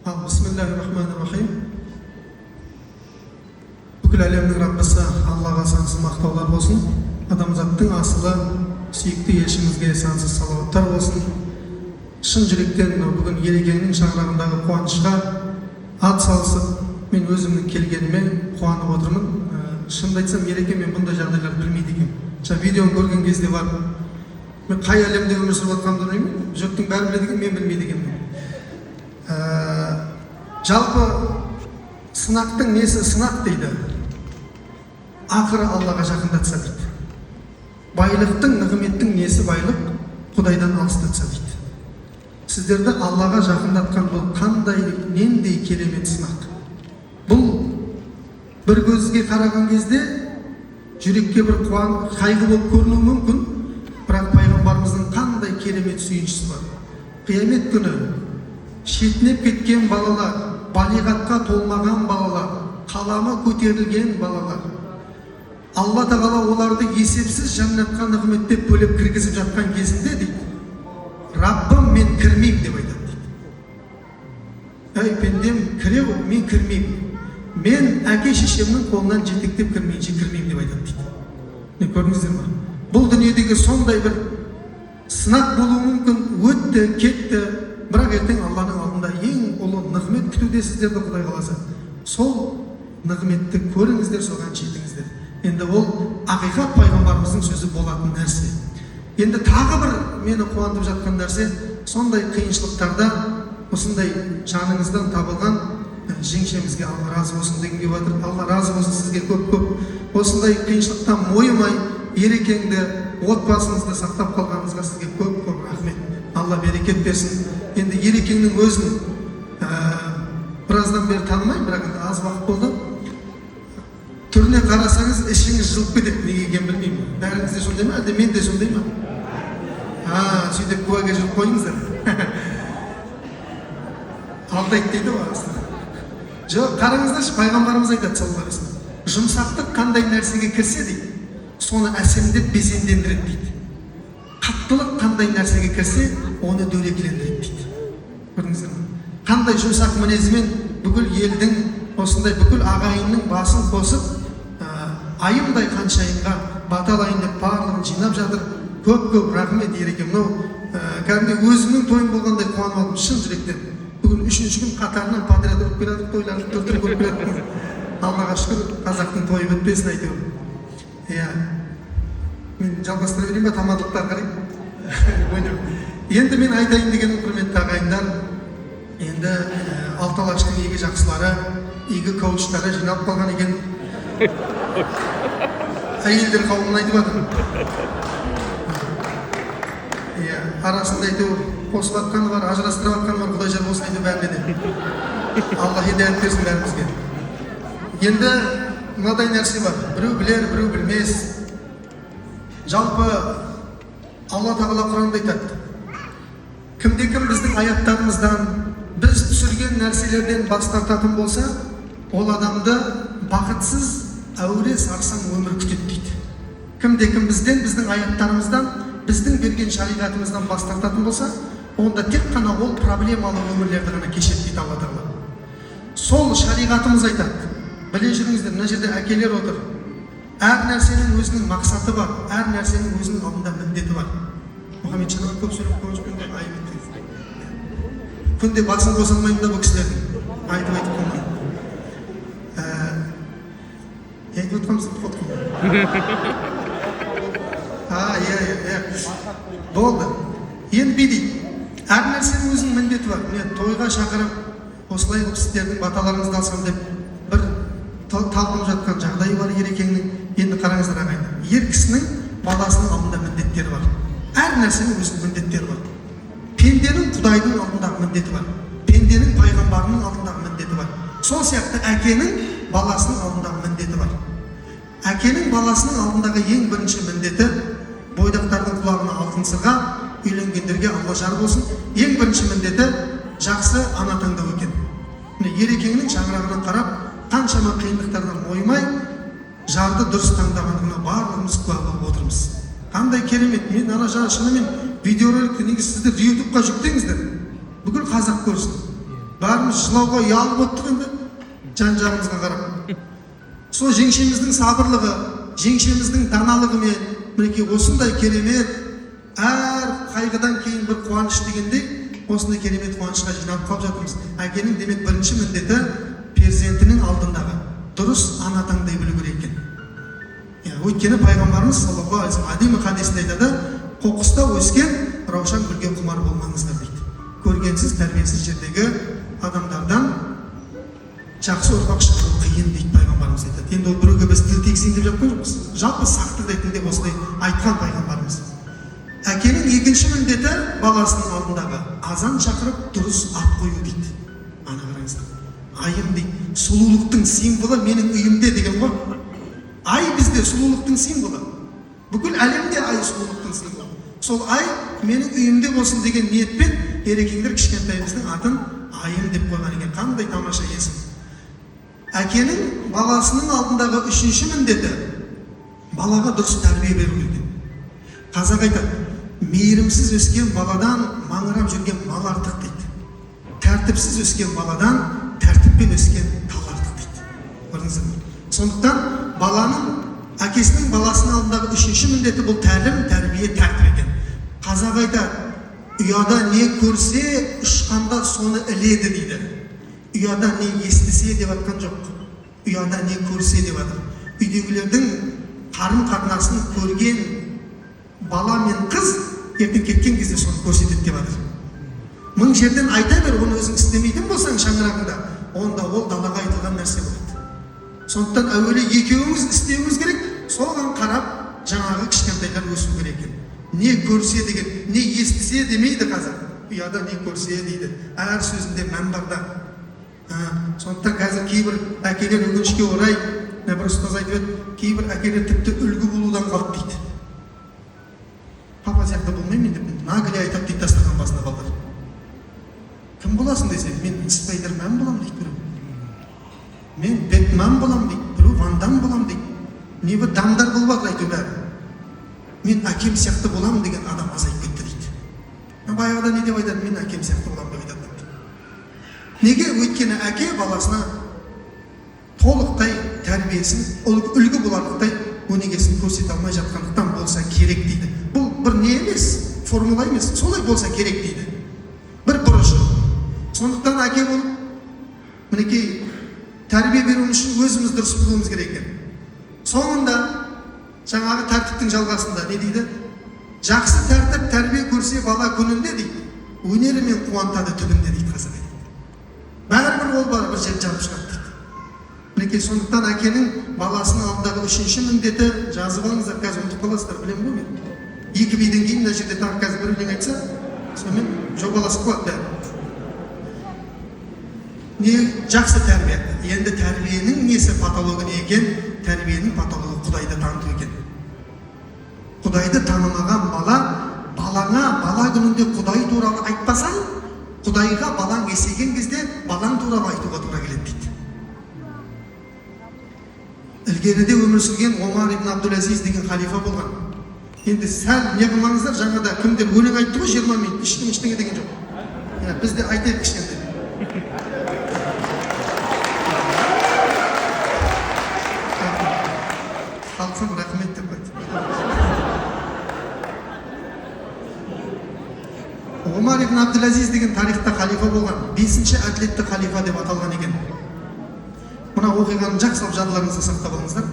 Bismillahirrahmanirrahim. Бүкіл әлемнің Раббысы Аллаға сансыз мақтаулар болсын. Адамзаттың асылы сүйікті елшімізге сансыз салауаттар болсын. Шын жүректен бүгін Ерекеңнің шаңырағындағы қуанышқа ат салысып, мен өзімнің келгеніме қуанып отырмын. Шынымды айтсам, Ереке мен бұндай жағдайларды білмейді екенмін. Видеоны көрген кезде бар, мен қай әлемде өмір сүріп жатқанымды білмеймін. Жұрттың бәрі біледі екен, мен білмейді екенмін. Жалпы сынақтың несі сынақ дейді. Ақыры Аллаға жақындатса дейді. Байлықтың, нығметтің несі байлық? Құдайдан алыстатса дейді. Сіздерді Аллаға жақындатқан бұл қандай, нендей керемет сынақ. Бұл бір көзге қараған кезде жүрекке бір қайғы болып көрінуі мүмкін, бірақ пайғамбарымыздың қандай керемет сүйіншісі бар. Қиямет күні шетінеп кеткен балалар, балиғатқа толмаған балалар, қаламы көтерілген балалар, Алла тағала оларды есепсіз жәннатқа нығметтеп бөлеп кіргізіп жатқан кезінде дейді, Раббым, мен кірмеймін деп айтады дейді. Әй пендем, кіре ғой, мен кірмеймін. Мен әке шешемнің қолынан жетектеп кірмейінше кірмеймін деп айтады дейді. Не көрдіңіздер ме? Бұл дүниедегі сондай бір сынақ болуы мүмкін, өтті, кетті, бірақ ертең Алланың алдында ең ұлы нығмет күтуде сіздерді, Құдай қаласа. Сол нығметті көріңіздер, соған жетіңіздер. Енді ол ақиқат пайғамбарымыздың сөзі болатын нәрсе. Енді тағы бір мені қуантып жатқан нәрсе, сондай қиыншылықтарда осындай жаныңыздан табылған жеңшемізге Алла разы болсын дегенге батыр. Алла разы болсын сізге көп-көп. Осындай қиыншылықтан мойымай, Ерекеңді, отбасыңызды сақтап қалғаныңызға сізге көп-көп рахмет. Алла берекет берсін. Енді Ерекеңнің өзін біраздан бері танымаймын, бірақ енді аз уақыт болды. Түріне қарасаңыз, ішіңіз жылып кетеді, неге екенін білмеймін. Бәріңіз де сондай ма, әлде мен де сондай ма? Сөйтіп куәге жүріп қойыңыздар. Алдайды дейді ғой арасында. Жоқ, қараңыздаршы, пайғамбарымыз айтады саллаллаху алейхи вассалам. Жұмсақтық қандай нәрсеге кірсе дейді, соны әсемдеп безендендіреді дейді. Қаттылық қандай нәрсеге кірсе, оны дөрекілендіреді дейді. Көрдіңіздер ме? Қандай жұмсақ мінезімен бүкіл елдің, осындай бүкіл ағайынның басын қосып, айымдай қаншайымға баталайын деп барлығын жинап жатыр. Көп-көп рахмет Ереке. Мынау кәдімгі өзімнің тойым болғандай қуанып алдым шын жүректен. Бүгін 3-ші күн қатарынан подряд өтіп келе жатыр, тойларды төртір көріп келе жатырмыз. Аллаға шүкір, қазақтың тойы бітпесін әйтеуір. Иә. Мен жалғастыра берейін ба, тамадылықтар қарай? Енді мен айтайын дегенім, құрметті ағайындар, енді алты алаштың игі жақсылары, игі коучтары жиналып қалған екен. Әйелдер қауымын айтып жатыр. Арасында әйтеуір қосып жатқаны бар, ажырастырып жатқаны бар, Құдай жар болсын дейді бәріне де. Алла хидаят берсін бәрімізге. Енді мынадай нәрсе бар, біреу білер, біреу білмес. Жалпы Алла тағала Құранда айтады, кімде-кім біздің аяттарымыздан, біз түсірген нәрселерден бас тартатын болса, ол адамды бақытсыз, әуре сарсаң өмір күтеді дейді. Кімде-кім біздің аяттарымыздан, біздің берген шариғатымыздан бас тартатын болса, онда тек қана ол проблемалы өмірлерді ғана кешеді дейді Алла тағала. Сол шариғатымыз айтады. Біле жүріңіздер, мына жерде әкелер отыр. Әр нәрсенің өзінің мақсаты бар, әр нәрсенің өзінің алдында міндеті бар. Мұхаммед шанаға көп сөйлеп қойып жүргенде айып еттіңіз. Күнде басын қоса алмаймын да бұл кісілердің. Айтып қоймай. Айтып отқанымызды қотқым. Болды. Енді бейді. Әр нәрсенің өзінің міндеті бар. Тойға шақырып, осылай бұл сіздердің баталарыңызды алсам деп бір талқылап жатқан жағдайы бар Ерекеңнің. Енді қараңыздар ағайындар. Ер кісінің баласының алдында міндеттері бар. Әр нәрсенің өзінің міндеттері бар. Пенденің Құдайдың алдындағы міндеті бар. Пенденің пайғамбарының алдындағы міндеті бар. Сол сияқты әкенің баласының алдындағы міндеті бар. Әкенің баласының алдындағы ең бірінші міндеті бойдақтардың құлағына алтын сырға, үйленгендерге Алла жар болсын. Ең бірінші міндеті жақсы ана таңдау екен. Ерекеңнің шаңырағына қарап, қаншама қиындықтардан мойымай, жарды дұрыс таңдағанына барлығымыз куә болып отырмыз. Қандай керемет. Мен ана жаңа шынымен видеороликті негізі сіздер YouTube'қа жүктеңіздер. Бүкіл қазақ көрсін. бәріміз жылауға ұялып отырдық енді жан жағымызға қарап. Сол жеңшеміздің сабырлығы, жеңшеміздің даналығымен мінекей осындай керемет, әр қайғыдан кейін бір қуаныш дегендей осындай керемет қуанышқа жиналып қалып жатырмыз. Әкенің демек бірінші міндеті перзентінің алдындағы дұрыс ана таңдай білу керек екен. Өйткені пайғамбарымыз саллаллаху алейхи вассалам әдемі хадисте айтады, қоқыста өскен раушан гүлге құмар болмаңыздар дейді. Көргенсіз, тәрбиесіз жердегі адамдардан жақсы ұрпақ шығару қиын дейді пайғамбарымыз айтады. Енді ол біреуге біз тіл тигізейін деп жатқан жоқпыз. Жалпы сақтық ретінде осылай айтқан пайғамбарымыз. Әкенің екінші міндеті баласының алдындағы азан шақырып дұрыс ат қою дейді. Ана қараңыздар. Айым дейді, сұлулықтың символы менің үйімде деген ғой. Ай бізде сұлулықтың символы. Бүкіл әлемде ай сұлулықтың символы. Сол ай менің үйімде болсын деген ниетпен ерекеңдер кішкентайымыздың атын Айым деп қойған екен. Қандай тамаша есім. Әкенің баласының алдындағы үшінші міндеті балаға дұрыс тәрбие беру екен. Қазақ айтады, мейірімсіз өскен баладан маңырап жүрген мал артық дейді. Тәртіпсіз өскен баладан тәртіппен өскен тал артық дейді. Көрдіңіздер ме? Сондықтан баланың әкесінің баласының алдындағы үшінші міндеті бұл тәлім, тәрбие, тәртіп екен. Қазақ айтады, ұяда не көрсе, ұшқанда соны іледі дейді. Ұяда не естісе деп атқан жоқ. Ұяда не көрсе деп атыр. Үйдегілердің қарым-қатынасын көрген бала мен қыз ертең кеткен кезде соны көрсетеді деп атыр. Мың жерден айта бер, оны өзің істемейтін болсаң шаңырағында, онда ол далаға айтылған нәрсе болады. Сондықтан әуелі екеуіңіз істеуіңіз керек, соған қарап жаңағы кішкентайлар өсу керек екен. Не көрсе деген, не естісе демейді қазір. Ұяда не көрсе дейді. Әр сөзінде мән бар да. Сондықтан қазір кейбір әкелер өкінішке орай, бір ұстаз айтып еді, кейбір әкелер тіпті үлгі болудан қалды дейді. Папа сияқты болмаймын деп, нагле айтып дейді дастархан басына қалдар. Кім боласың десе, мен Спайдермен болам дейді біреу. Мен Бэтмен болам дейді, біреу Ван Дам болам дейді. Небір дамдар болып жатыр әйтеуір бәрі. Мен әкем сияқты болам деген адам азайып кетті дейді. Баяғыда не деп айтады, мен әкем сияқты болам деп айтады дейді. Неге? Өйткені әке баласына толықтай тәрбиесін, үлгі боларлықтай өнегесін көрсете алмай жатқандықтан болса керек дейді. Бұл бір не емес, формула емес, солай болса керек дейді. Бір бұрышы. Сондықтан әке болып, мінекей тәрбие беру үшін өзіміз дұрыс болуымыз керек екен. Соңында жаңағы тәртіптің жалғасында не дейді? Жақсы тәртіп тәрбие көрсе бала күнінде дейді, өнерімен қуантады түбінде дейді қазақ айтады. Бәрібір ол бар бір жер жарып шығады дейді. Мінекей сондықтан әкенің баласының алдындағы үшінші міндеті, жазып алыңыздар, қазір ұмытып қаласыздар, білемін ғой мен. 2 биден кейін мына жерде тағы қазір бір өлең айтса, сонымен жобаласып қалады бәрі. Не жақсы тәрбие. Енді тәрбиенің несі патологы не екен? Тәрбиенің патологы Құдайды таныту екен. Құдайды танымаған балаңа бала күнінде Құдай туралы айтпасаң, Құдайға балаң есейген кезде балаң туралы айтуға тура келеді дейді. Ілгеріде өмір сүрген Омар ибн Абдул-Азиз деген халифа болған. Енді сәл не қылмаңыздар, жаңада кімдер өлең айтты ғой 20 минут, ешкім ештеңе деген жоқ. Бізде айтайық кішкентай. Халқым рахмет деп қойды. Омар ибн Абдул-Азиз деген тарихта халифа болған, 5-ші әділетті халифа деп аталған екен. Мына оқиғаны жақсы жадыларыңызда сақтап алыңыздар.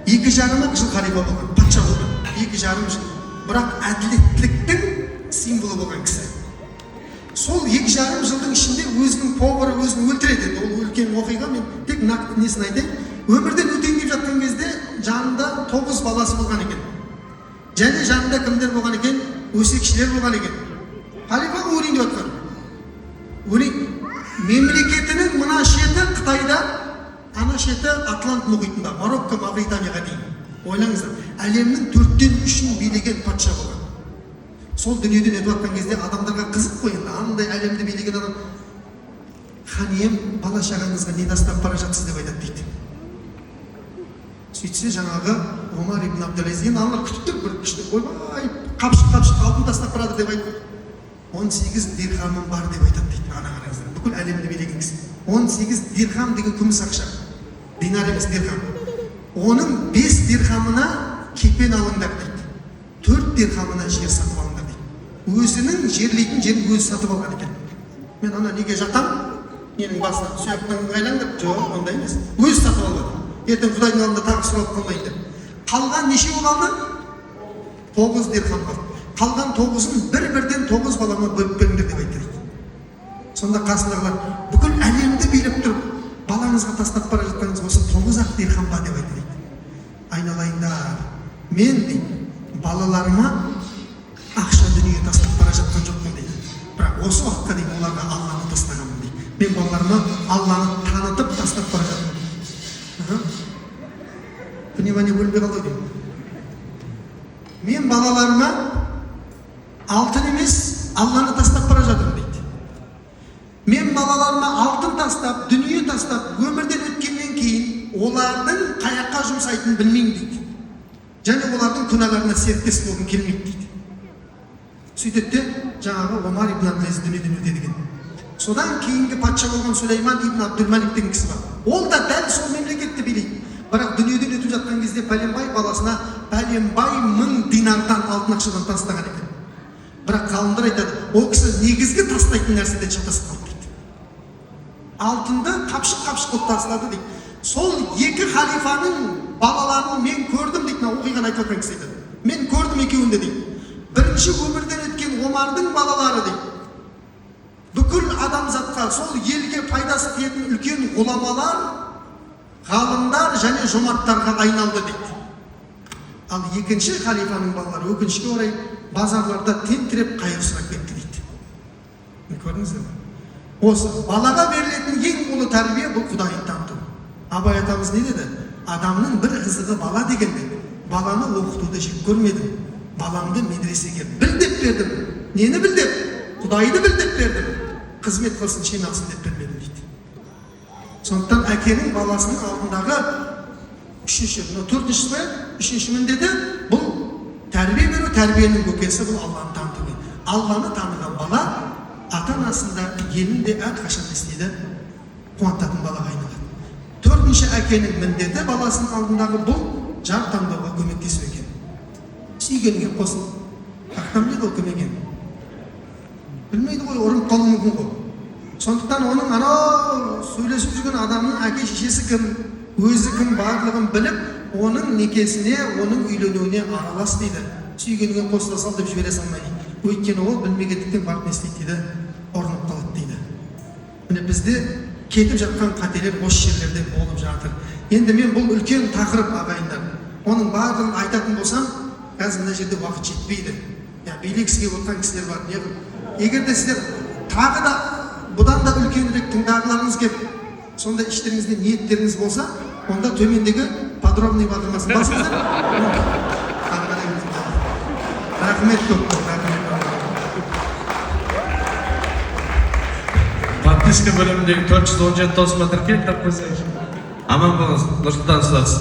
2,5 жыл халифа болған, патша болған. 2,5 жыл. Бірақ әділеттіліктің символы болған кісі. Сол 2,5 жылдың ішінде өзінің повары өзін өлтіреді. Ол үлкен оқиға, мен тек нақты несін айтайын. Өмірден өтейін деп жатқан кезде жанында 9 баласы болған екен. Және жанында кімдер болған екен? Өсекшілер болған екен. Халифа өлейін деп жатқан. Мемлекетінің мына шеті Қытайда, ана шеті Атлант мұхитында, Марокко, Мавританияға дейін. Ойлаңыздар, әлемнің 4/3 билеген патша болған. Сол дүниеден өтіп жатқан кезде адамдарға қызық қой енді, андай әлемді билеген адам, хан ием, бала шағаңызға не тастап бара жатсыз деп айтады дейді. Сөйтсе жаңағы Омар ибн Абдул-Азиз, аналар күтіп тұр, бір күшті, ойбай, қапшық алтын тастап барады деп айтады. 18 дирхамым бар деп айтады дейді. Ана қараңыздар, бүкіл әлемді 18 дирхам деген күміс ақша. Динар емес, дирхам. Оның 5 дирхамына кепен алыңдар дейді. 4 дирхамына жер сатып алыңдар дейді. Өзінің жерлейтін жерін өзі сатып алған екен. Мен ана неге жатам? Менің басына сүйектің ыңғайлаңдар. Жоқ, ондай емес. Өзі сатып алған. Ертең Құдайдың алдында тағы сұрап қалмайын деп. Қалған неше болды? 9 дирхам қалды. Қалған 9-ын бір-бірден 9 балама бөліп беріңдер деп айтты дейді. Сонда қасындағылар бүкіл әлемді билеп тұрып, балаңызға тастап бара жатқаныңыз осы 9-ақ дирхам ба деп айтты дейді. Айналайындар, мен дейді, балаларыма ақша дүние тастап бара жатқан жоқпын дейді. Бірақ осы уақытқа дейін оларға Алланы тастағанмын дейді. Мен балаларыма Алланы танытып тастап бара жатырмын. Внимание бөлінбей қалды дейді. Мен балаларыма алтын емес, Алланы тастап бара жатырмын дейді. Мен балаларыма алтын тастап, дүние тастап, өмірден өткеннен кейін олардың қаяққа жұмсайтынын білмеймін дейді. Және олардың күнәларына серіктес болғым келмейді дейді. Сөйтеді де жаңағы Омар ибн Абдул-Азиз дүниеден өтеді деген. Содан кейінгі патша болған Сулейман ибн Абдул-Малик деген кісі бар. Ол да дәл сол мемлекетті билейді. Бірақ дүниеден өтіп жатқан кезде пәленбай баласына пәленбай 1000 динардан алтын ақшадан тастаған екен. Бірақ ғалымдар айтады, ол кісі негізгі тастайтын нәрседен шатасып қалды дейді. Алтынды қапшық-қапшық қылып тастады дейді. Сол екі халифаның балаларын мен көрдім дейді. Оқиғаны айтып жатқан кісі айтады. Мен көрдім екеуінде дейді. Бірінші өмірден өткен Омардың балалары дейді. Бүкіл адамзатқа, сол елге пайдасы тиетін үлкен ғұламалар, ғалымдар және жомарттарға айналды дейді. Ал екінші халифаның балалары өкінішке орай базарларда тентіреп қайыр сұрап кетті дейді. Көрдіңіздер ме? Осы балаға берілетін ең ұлы тәрбие бұл Құдайын таныту. Абай атамыз не деді? Адамның бір қызығы бала дегенде, баланы оқытуды жек көрмедім. Баламды медресеге біл деп бердім. Нені біл деп? Құдайды біл деп бердім. Қызмет қылсын, шейналсын деп бермедім дейді. Сондықтан әкенің баласының алдындағы үшінші міндеті бұл тәрбие беру, тәрбиенің көкесі бұл Алланы таныту. Алланы таныған бала ата-анасында, елінде әрқашан істейді, қуантатын балаға айналады. Төртінші әкенің міндеті баласының алдындағы бұл жар таңдауға көмектесу екен. Сүйгенге қосыл. Ақтам не ол кім екен? Білмейді ғой, ұрынып қалуы мүмкін ғой. Сондықтан оның анау сөйлесіп жүрген адамның әке шешесі кім, өзі кім барлығын біліп, оның некесіне, оның үйленуіне аралас дейді. Сүйгенге қосыла сал деп жібере салмайды. Өйткені ол білмегендіктен барып не істейді дейді, ұрынып қалады дейді. Міне бізде кетіп жатқан қателер осы жерлерде болып жатыр. Енді мен бұл үлкен тақырып ағайындар. Оның барлығын айтатын болсам, қазір мына жерде уақыт жетпейді. Билегісі келіп отырған кісілер бар. Егер де сіздер тағы да бұдан да үлкенірек тыңдағыларыңыз келіп, сонда іштеріңізде ниеттеріңіз болса, онда төмендегі подробный бағдарламасын басыңыздар. Рахмет көп. Подписка бөліміндегі 417 досыма тіркеліп қойсаңыз. Аман болыңыз, Нұрсұлтан ұстаз.